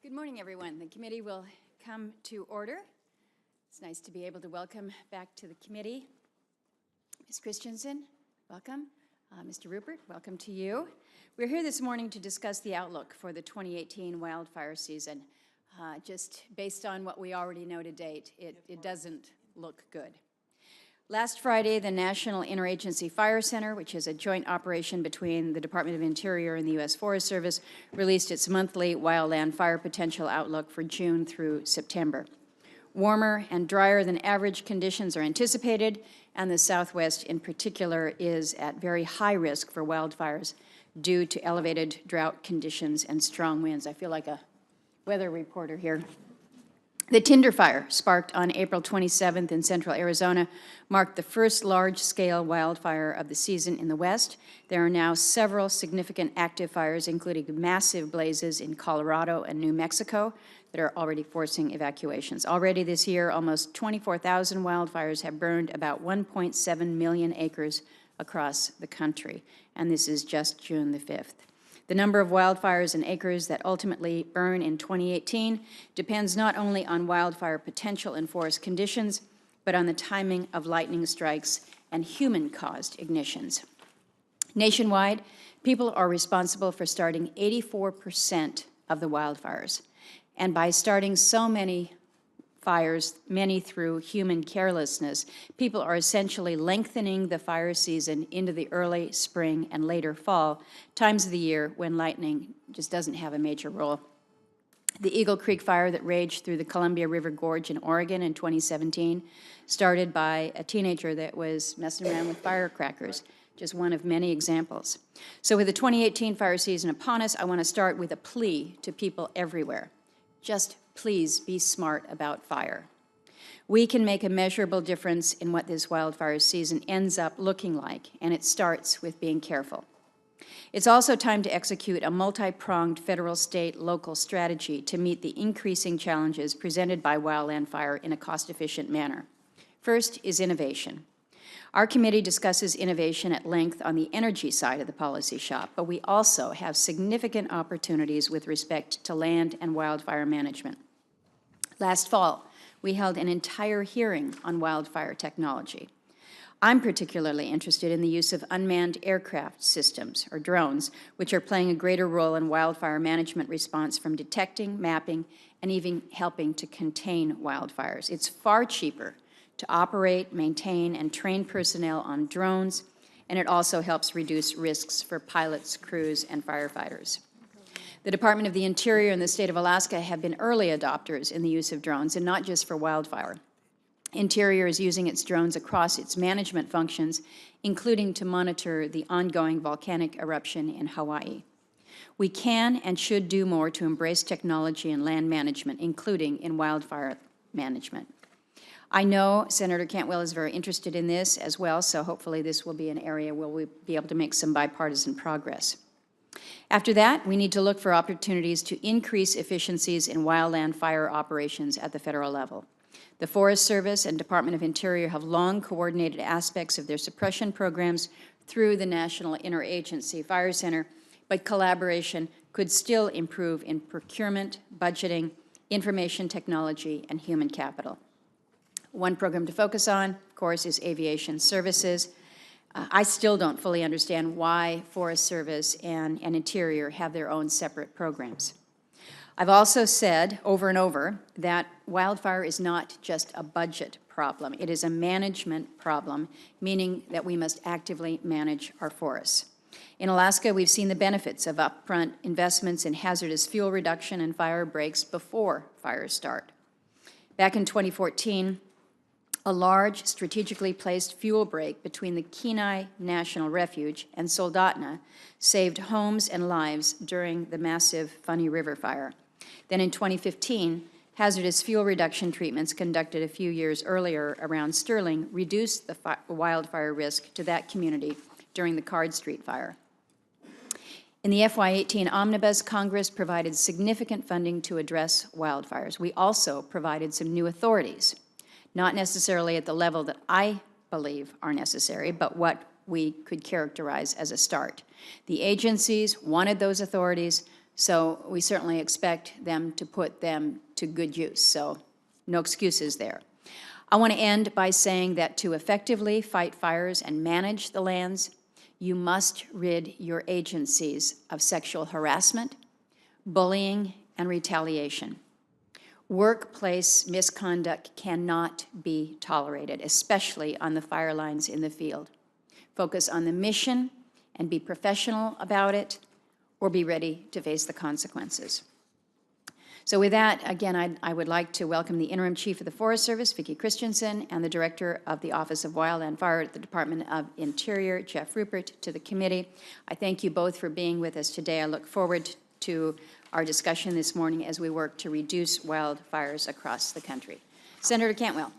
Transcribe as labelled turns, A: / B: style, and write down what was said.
A: Good morning, everyone. The committee will come to order. It's nice to be able to welcome back to the committee Ms. Christensen, welcome. Mr. Rupert, welcome to you. We're here this morning to discuss the outlook for the 2018 wildfire season. Just based on what we already know to date, it doesn't look good. Last Friday, the National Interagency Fire Center, which is a joint operation between the Department of Interior and the U.S. Forest Service, released its monthly Wildland Fire Potential Outlook for June through September. Warmer and drier than average conditions are anticipated, and the Southwest in particular is at very high risk for wildfires due to elevated drought conditions and strong winds. I feel like a weather reporter here. The Tinder Fire, sparked on April 27th in central Arizona, marked the first large-scale wildfire of the season in the West. There are now several significant active fires, including massive blazes in Colorado and New Mexico, that are already forcing evacuations. Already this year, almost 24,000 wildfires have burned about 1.7 million acres across the country, and this is just June the 5th. The number of wildfires and acres that ultimately burn in 2018 depends not only on wildfire potential and forest conditions, but on the timing of lightning strikes and human-caused ignitions. Nationwide, people are responsible for starting 84% of the wildfires. And by starting so many fires, many through human carelessness, people are essentially lengthening the fire season into the early spring and later fall, times of the year when lightning just doesn't have a major role. The Eagle Creek fire that raged through the Columbia River Gorge in Oregon in 2017 started by a teenager that was messing around with firecrackers, just one of many examples. So with the 2018 fire season upon us, I want to start with a plea to people everywhere. Just please be smart about fire. We can make a measurable difference in what this wildfire season ends up looking like, and it starts with being careful. It's also time to execute a multi-pronged federal, state, local strategy to meet the increasing challenges presented by wildland fire in a cost-efficient manner. First is innovation. Our committee discusses innovation at length on the energy side of the policy shop, but we also have significant opportunities with respect to land and wildfire management. Last fall, we held an entire hearing on wildfire technology. I'm particularly interested in the use of unmanned aircraft systems, or drones, which are playing a greater role in wildfire management response from detecting, mapping, and even helping to contain wildfires. It's far cheaper to operate, maintain, and train personnel on drones, and it also helps reduce risks for pilots, crews, and firefighters. The Department of the Interior and the state of Alaska have been early adopters in the use of drones, and not just for wildfire. Interior is using its drones across its management functions, including to monitor the ongoing volcanic eruption in Hawaii. We can and should do more to embrace technology in land management, including in wildfire management. I know Senator Cantwell is very interested in this as well, so hopefully this will be an area where we'll be able to make some bipartisan progress. After that, we need to look for opportunities to increase efficiencies in wildland fire operations at the federal level. The Forest Service and Department of Interior have long coordinated aspects of their suppression programs through the National Interagency Fire Center, but collaboration could still improve in procurement, budgeting, information technology, and human capital. One program to focus on, of course, is aviation services. I still don't fully understand why Forest Service and Interior have their own separate programs. I've also said over and over that wildfire is not just a budget problem. It is a management problem, meaning that we must actively manage our forests. In Alaska, we've seen the benefits of upfront investments in hazardous fuel reduction and fire breaks before fires start. Back in 2014, a large, strategically placed fuel break between the Kenai National Refuge and Soldotna saved homes and lives during the massive Funny River fire. Then in 2015, hazardous fuel reduction treatments conducted a few years earlier around Sterling reduced the wildfire risk to that community during the Card Street fire. In the FY18 omnibus, Congress provided significant funding to address wildfires. We also provided some new authorities, not necessarily at the level that I believe are necessary, but what we could characterize as a start. The agencies wanted those authorities, So we certainly expect them to put them to good use. So no excuses there. I want to end by saying that to effectively fight fires and manage the lands, you must rid your agencies of sexual harassment, bullying, and retaliation. Workplace misconduct cannot be tolerated, especially on the fire lines in the field. Focus on the mission and be professional about it, or be ready to face the consequences. So with that, again, I would like to welcome the Interim Chief of the Forest Service, Vicki Christensen, and the Director of the Office of Wildland Fire at the Department of Interior, Jeff Rupert, to the committee. I thank you both for being with us today. I look forward to our discussion this morning as we work to reduce wildfires across the country. Senator Cantwell.